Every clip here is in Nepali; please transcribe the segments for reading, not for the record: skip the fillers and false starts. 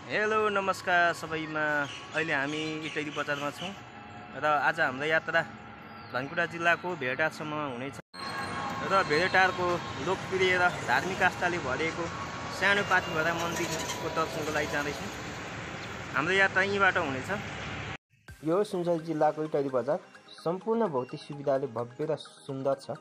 हेलो नमस्कार सबैमा। अहिले हामी इटैली बजारमा छौँ र आज हाम्रो यात्रा धनकुटा जिल्लाको भेडाटारसम्म हुनेछ र भेडाटारको लोकप्रिय र धार्मिक आस्थाले भरिएको सानो पाथिभरा मन्दिरको दर्शनको लागि जाँदैछौँ। हाम्रो यात्रा यहीँबाट हुनेछ। यो सुनसरी जिल्लाको इटैली बजार सम्पूर्ण भौतिक सुविधाले भव्य र सुन्दर छ।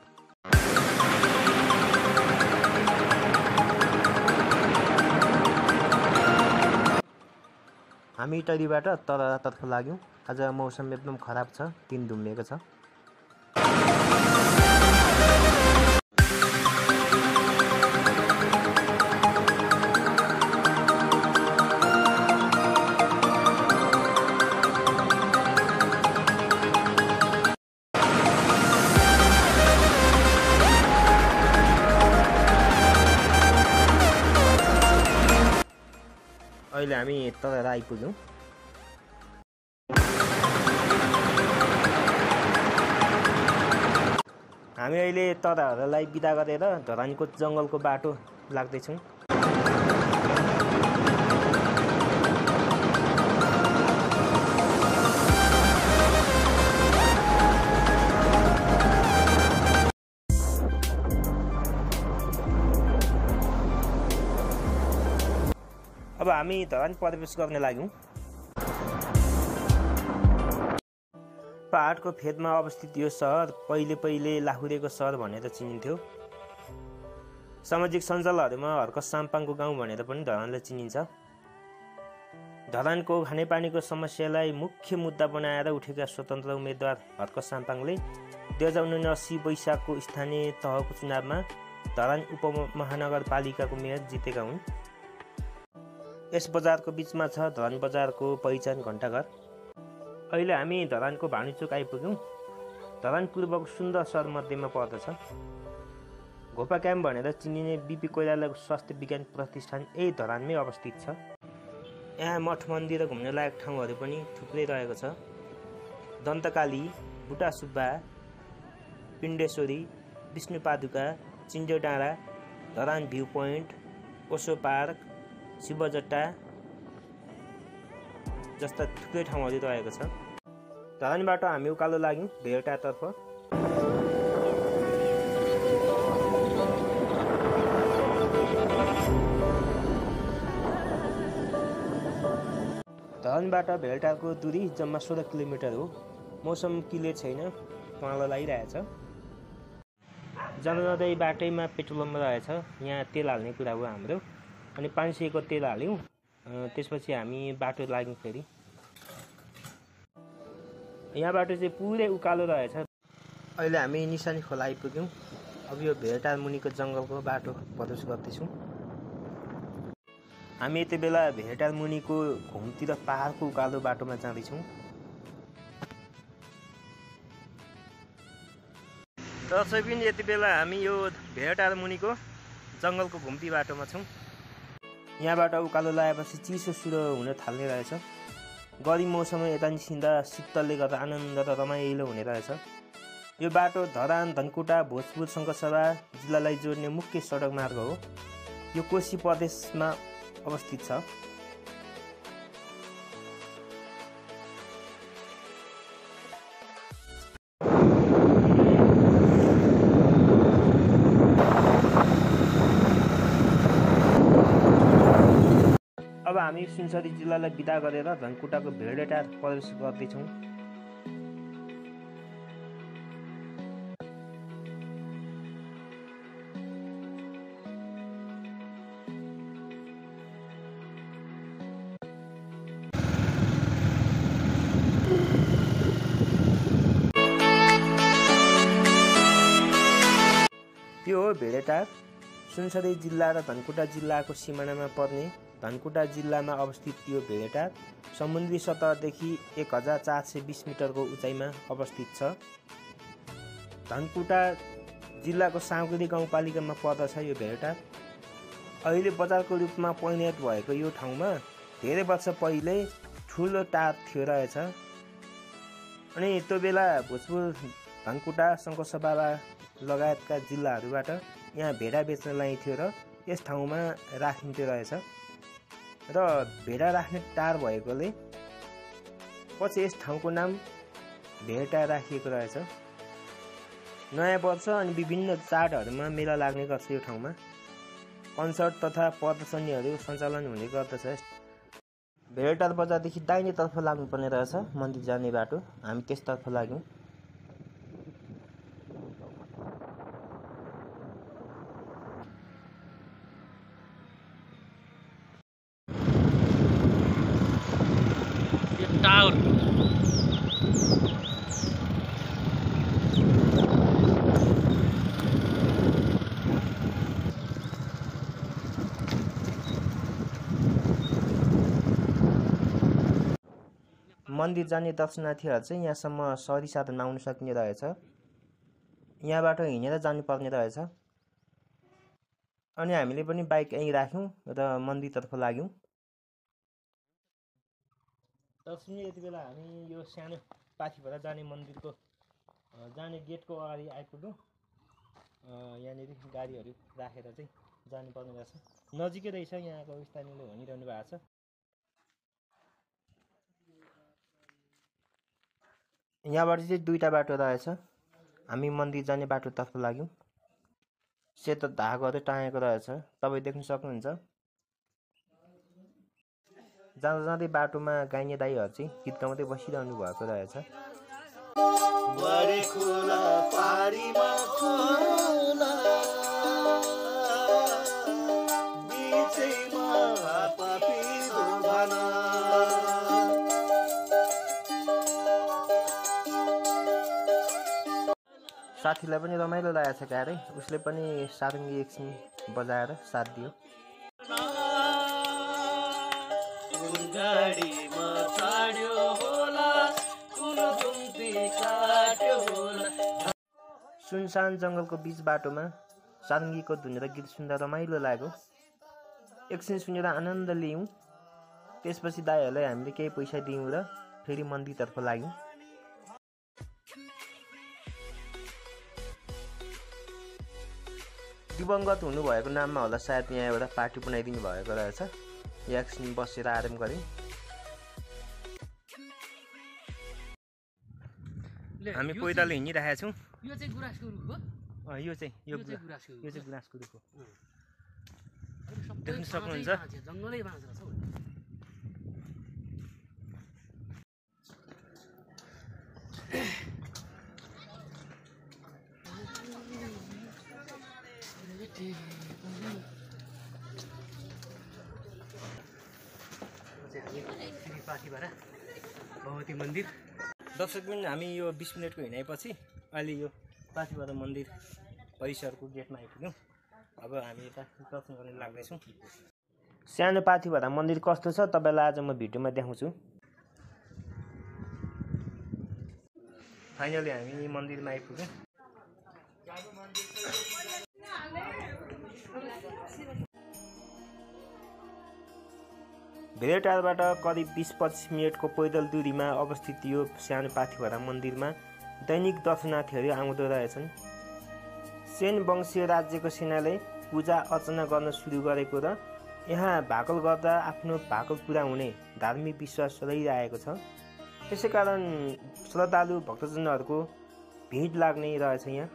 हामी इटैलीबाट तरातर्फ लाग्यौँ। आज मौसम एकदम खराब छ, दिन धुम्मिएको छ। अहिले हामी तल आइपुग्यौँ। हामी अहिले तराहरूलाई बिदा गरेर धरानको जङ्गलको बाटो लाग्दैछौँ। अब हामी धरान प्रवेश गर्ने लाग्यौँ। पहाडको फेदमा अवस्थित यो सहर पहिले लाहुरेको सहर भनेर चिनिन्थ्यो। सामाजिक सञ्जालहरूमा हर्क साम्पाङको गाउँ भनेर पनि धरानलाई चिनिन्छ। धरानको खानेपानीको समस्यालाई मुख्य मुद्दा बनाएर उठेका स्वतन्त्र उम्मेदवार हर्क साम्पाङले 2079 वैशाखको स्थानीय तहको चुनावमा धरान उपमहानगरपालिकाको मेयर जितेका हुन्। यस बजारको बिचमा छ धरान बजारको पहिचान घण्टाघर। अहिले हामी धरानको भानुचोक आइपुग्यौँ। धरान पूर्वको सुन्दर सहर मध्येमा पर्दछ। घोपा क्याम्प भनेर चिनिने बिपी कोइरालाको स्वास्थ्य विज्ञान प्रतिष्ठान यही धरानमै अवस्थित छ। यहाँ मठ मन्दिर र घुम्न लायक ठाउँहरू पनि थुप्रै रहेको छ। दन्तकाली, बुटा सुब्बा, पिण्डेश्वरी, विष्णुपादुका, चिन्जो डाँडा, धरान भ्यू पोइन्ट, ओसो पार्क, शिवजट्टा जस्ता थुप्रै ठाउँहरू रहेको छ। धरानबाट हामी उकालो लाग्यौँ भेडाटारतर्फ। धरानबाट भेडाटारको दूरी जम्मा 16 किलोमिटर हो। मौसम क्लियर छैन, पँधो लागिरहेछ। जाँदै बाटैमा पेट्रोल पम्प रहेछ। यहाँ तेल हाल्ने कुरा हो हाम्रो। अनि 500 को तेल हाल्यौँ। त्यसपछि हामी बाटो लाग्यौँ फेरि। यहाँ बाटो चाहिँ पुरै उकालो रहेछ। अहिले हामी निशानी खोला आइपुग्यौँ। अब यो भेडाटार मुनिको जङ्गलको बाटो प्रवेश गर्दैछौँ। हामी यति बेला भेडाटार मुनिको घुमतिर पहाडको उकालो बाटोमा जाँदैछौँ। दर्शक पनि यति बेला हामी यो भेडाटार मुनिको जङ्गलको घुम्ती बाटोमा छौँ। यहाँबाट उकालो लगाएपछि चिसो सुरु हुन थाल्ने रहेछ। गर्मी मौसममा यता निस्किँदा शीतलले गर्दा आनन्द र रमाइलो हुने रहेछ। यो बाटो धरान, धनकुटा, भोजपुर, शङ्खसभा जिल्लालाई जोड्ने मुख्य सडक मार्ग हो। यो कोशी प्रदेशमा अवस्थित छ। अब हामी सुनसरी जिल्लालाई बिदा गरेर धनकुटाको भेडाटार प्रवेश गर्दैछौँ। त्यो हो भेडाटार। सुनसरी जिल्ला र धनकुटा जिल्लाको सिमानामा पर्ने धनकुटा जिल्लामा अवस्थित यो भेडाटार समुद्री सतहदेखि 1420 मिटरको उचाइमा अवस्थित छ। धनकुटा जिल्लाको साँगुरी गाउँपालिकामा पर्दछ यो भेडाटार। अहिले बजारको रूपमा परिणत भएको यो ठाउँमा धेरै वर्ष पहिले ठुलो टार थियो रहेछ। अनि त्यो बेला भोजपुर, धनकुटा, शङ्खसभा लगायतका जिल्लाहरूबाट यहाँ भेडा बेच्न ल्याइन्थ्यो र यस ठाउँमा राखिन्थ्यो रहेछ। र भेडा राख्ने टार भएकोले पछि यस ठाउँको नाम भेडा राखिएको रहेछ। नयाँ वर्ष अनि विभिन्न चाडहरूमा मेला लाग्ने गर्छ। यो ठाउँमा कन्सर्ट तथा प्रदर्शनीहरू सञ्चालन हुने गर्दछ। भेडटार बजारदेखि दाहिनेतर्फ लाग्नुपर्ने रहेछ मन्दिर जाने बाटो। हामी त्यसतर्फ लाग्यौँ। टावर मन्दिर जाने दर्शनार्थीहरू चाहिँ यहाँसम्म सवारी साधनमा आउन सकिने रहेछ। यहाँबाट हिँडेर जानुपर्ने रहेछ। अनि हामीले पनि बाइक यहीँ राख्यौँ र मन्दिरतर्फ लाग्यौँ। दर्शनीय यति बेला हामी यो सानो पाथिभरा जाने मन्दिरको जाने गेटको अगाडि आइपुग्यौँ। यहाँनिर गाडीहरू राखेर चाहिँ जानुपर्ने रहेछ। नजिकै रहेछ, यहाँको स्थानीयले भनिरहनु भएको छ। यहाँबाट चाहिँ दुईवटा बाटो रहेछ। हामी मन्दिर जाने बाटोतर्फ लाग्यौँ। सेतो धागोहरू टाँगेको रहेछ, तपाईँ देख्न सक्नुहुन्छ। जाँदा जाँदै बाटोमा गाइने दाइहरू चाहिँ गीत गाउँदै बसिरहनु भएको रहेछ। साथीलाई पनि रमाइलो लागेको छ गाह्रै। उसले पनि सारङ्गी एकछिन बजाएर साथ दियो। सुनसान जङ्गलको बीच बाटोमा सारङ्गीको धुन र गीत सुन्दा रमाइलो लाग्यो। एकछिन सुनेर आनन्द लियौँ। त्यसपछि दाइहरूलाई हामीले केही पैसा दियौँ र फेरि मन्दिरतर्फ लाग्यौँ। दिवंगत हुनुभएको नाममा होला सायद यहाँ एउटा पार्टी बनाइदिनु भएको रहेछ। एकछिन बसेर आराम गऱ्यौँ। हामी पैदल हिँडिरहेका छौँ। यो चाहिँ गुराँसको रुख हो। यो चाहिँ गुराँसको रुख हो। देख्न सक्नुहुन्छ जङ्गलै बाँझो छ। पाथिभरा भगवती मन्दिर। दर्शकबिन हामी यो 20 मिनटको हिँडाइपछि अहिले यो पाथिभरा मन्दिर परिसरको गेटमा आइपुग्यौँ। अब हामी यता दर्शन गर्न लाग्दैछौँ। सानो पाथिभरा मन्दिर कस्तो छ तपाईँलाई आज म भिडियोमा देखाउँछु। फाइनली हामी मन्दिरमा आइपुग्यौँ। धेरै टाढाबाट करिब 20-25 मिनटको पैदल दूरीमा अवस्थित यो सानो पाथिभरा मन्दिरमा दैनिक दर्शनार्थीहरू आउँदो रहेछन्। सेन वंशीय राज्यको सेनाले पूजा अर्चना गर्न सुरु गरेको र यहाँ भाकल गर्दा आफ्नो भाकल पुरा हुने धार्मिक विश्वास रहिरहेको छ। त्यसै कारण श्रद्धालु भक्तजनहरूको भिड लाग्ने रहेछ। यहाँ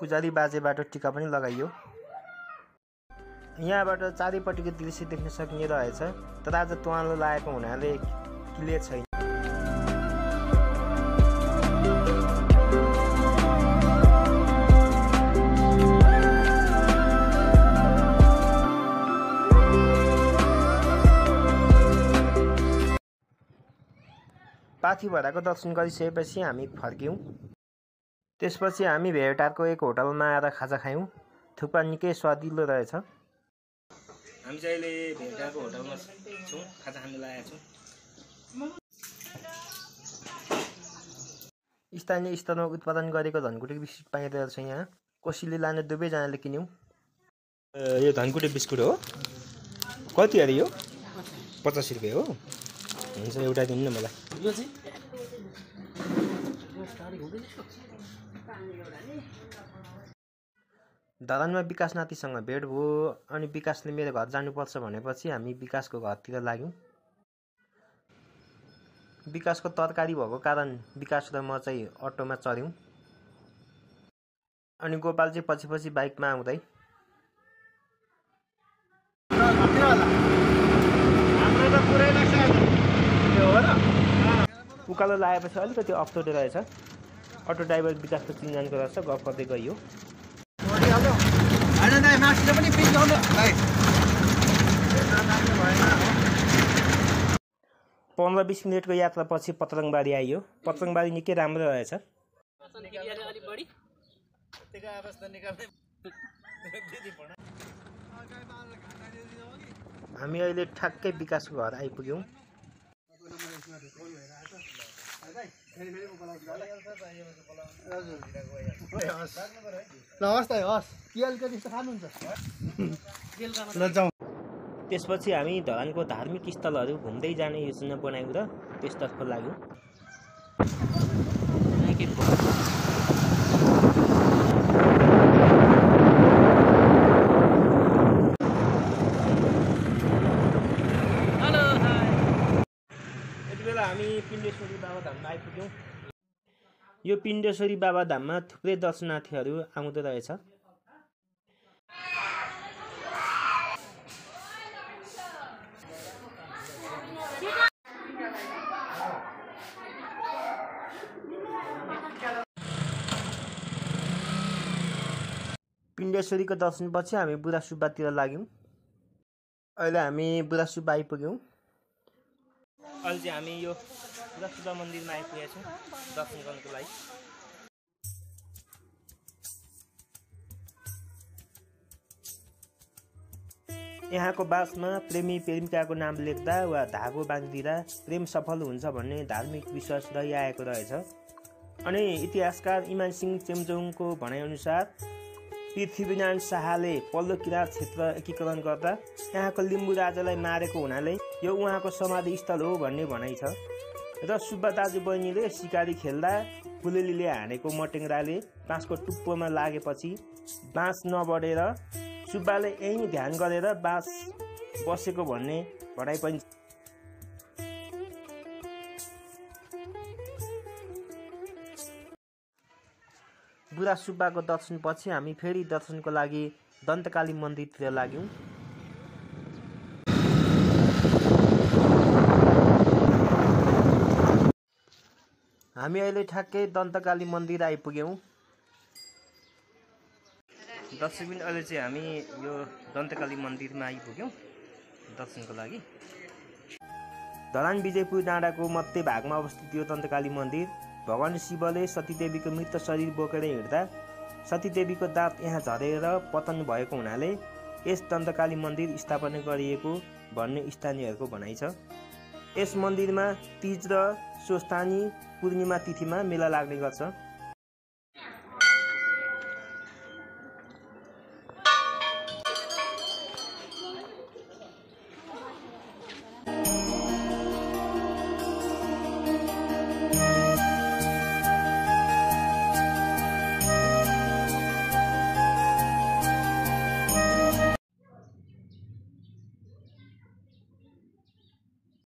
पुजारी बाजेबाट टिका पनि लगाइयो। यहाँबाट चारैपट्टिको दृश्य देख्न सकिने रहेछ, तर आज तुवालो लागेको हुनाले क्लियर छैन। पाथी भराको दर्शन गरिसकेपछि हामी फर्क्यौँ। त्यसपछि हामी भेटारको एक होटलमा आएर खाजा खायौँ। थुक्पा निकै स्वादिलो रहेछ। हामी चाहिँ अहिले भेटारको होटलमा छौँ, खाजा खानु लागेका छौँ। स्थानीय स्तरमा उत्पादन गरेको धनकुटे बिस्कुट पाइँदो रहेछ यहाँ। कोसीले लाने दुवैजनाले किन्यौँ। यो धनकुटे बिस्कुट हो, कति अरे यो? 50 रुपियाँ हो। हुन्छ एउटा दिनु न मलाई। यो चाहिँ धरानमा विकास नातिसँग भेट भयो अनि विकासले मेरो घर जानुपर्छ भनेपछि हामी विकासको घरतिर लाग्यौँ। विकासको तरकारी भएको कारण विकास र म चाहिँ अटोमा चढ्यौँ अनि गोपाल चाहिँ पछि पछि बाइकमा आउँदै। उकालो लगाएपछि अलिकति अप्ठ्यारो रहेछ। अटो ड्राइभर विकासको चिनजानको रहेछ, गफ गर्दै गइयो। 15-20 मिनटको यात्रापछि पत्रङबारी आइयो। पत्रङबारी निकै राम्रो रहेछ। हामी अहिले ठ्याक्कै विकासको घर आइपुग्यौँ। त्यसपछि हामी धरानको धार्मिक स्थलहरू घुम्दै जाने योजना बनायौँ र त्यसतर्फ लाग्यौँ। यति बेला हामी पिण्डेश्वरी बाबाधाममा आइपुग्यौँ। यो पिण्डेश्वरी बाबाधाममा थुप्रै दर्शनार्थीहरू आउँदो रहेछ। पिण्डेश्वरीको दर्शनपछि हामी बुढा सुब्बातिर लाग्यौँ। अहिले हामी बुढा सुब्बा आइपुग्यौँ। अहिले चाहिँ हामी यो बुढा सुब्बा मन्दिरमा आइपुगेका छौँ दर्शन गर्नको लागि। यहाँको बासमा प्रेमी प्रेमिकाको नाम लेख्दा वा धागो बाँधिदिँदा प्रेम सफल हुन्छ भन्ने धार्मिक विश्वास रहिआएको रहेछ। अनि इतिहासकार इमान सिंह चेम्जोङको भनाइअनुसार पृथ्वीनारायण शाहले पल्लो किराँत क्षेत्र एकीकरण गर्दा यहाँको लिम्बू राजालाई मारेको हुनाले यो उहाँको समाधि स्थल हो भन्ने भनाइ छ। र सुब्बा दाजु बहिनीले सिकारी खेल्दा फुलेलीले हानेको मटेङ्ग्राले बाँसको टुप्पोमा लागेपछि बाँस नबढेर सुब्बाले यहीँ ध्यान गरेर बाँस बसेको भन्ने भनाइ पनि छ। बुढा सुब्बाको दर्शनपछि हामी फेरि दर्शनको लागि दन्तकाली मन्दिरतिर लाग्यौँ। हामी अहिले ठ्याक्कै दन्तकाली मन्दिर आइपुग्यौँ। दर्शकबिन अहिले चाहिँ हामी यो दन्तकाली मन्दिरमा आइपुग्यौँ दर्शनको लागि। धरान विजयपुर डाँडाको मध्य भागमा अवस्थित यो दन्तकाली मन्दिर भगवान शिवले सतीदेवीको मृत शरीर बोकेर हिँड्दा सतीदेवीको दाँत यहाँ झरेर पतन भएको हुनाले यस दन्तकाली मन्दिर स्थापना गरिएको भन्ने स्थानीयहरूको भनाइ छ। यस मन्दिरमा तीज र स्वस्थानी पूर्णिमा तिथिमा मेला लाग्ने गर्छ।